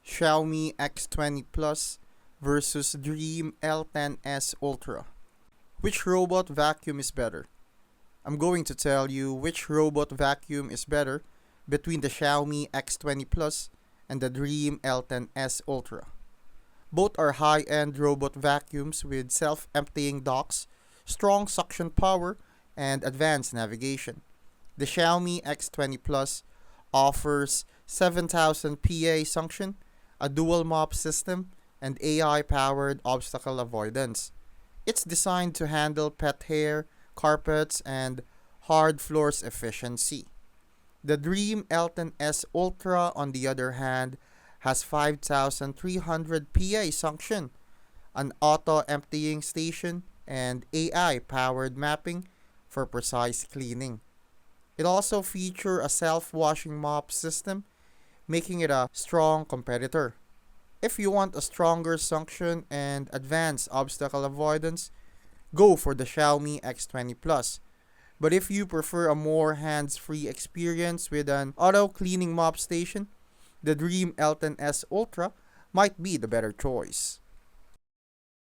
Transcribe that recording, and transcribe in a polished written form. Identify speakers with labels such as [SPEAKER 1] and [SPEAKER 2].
[SPEAKER 1] Xiaomi X20 Plus versus Dreame L10S Ultra. Which robot vacuum is better? I'm going to tell you which robot vacuum is better between the Xiaomi X20 Plus and the Dreame L10S Ultra. Both are high-end robot vacuums with self-emptying docks, strong suction power, and advanced navigation. The Xiaomi X20 Plus offers 7000 PA suction, a dual mop system, and AI-powered obstacle avoidance. It's designed to handle pet hair, carpets, and hard floors efficiency. The Dreame L10S Ultra, on the other hand, has 5300 PA suction, an auto-emptying station, and AI-powered mapping for precise cleaning. It also features a self-washing mop system, making it a strong competitor. If you want a stronger suction and advanced obstacle avoidance, go for the Xiaomi X20 Plus. But if you prefer a more hands-free experience with an auto-cleaning mop station, the Dreame L10S Ultra might be the better choice.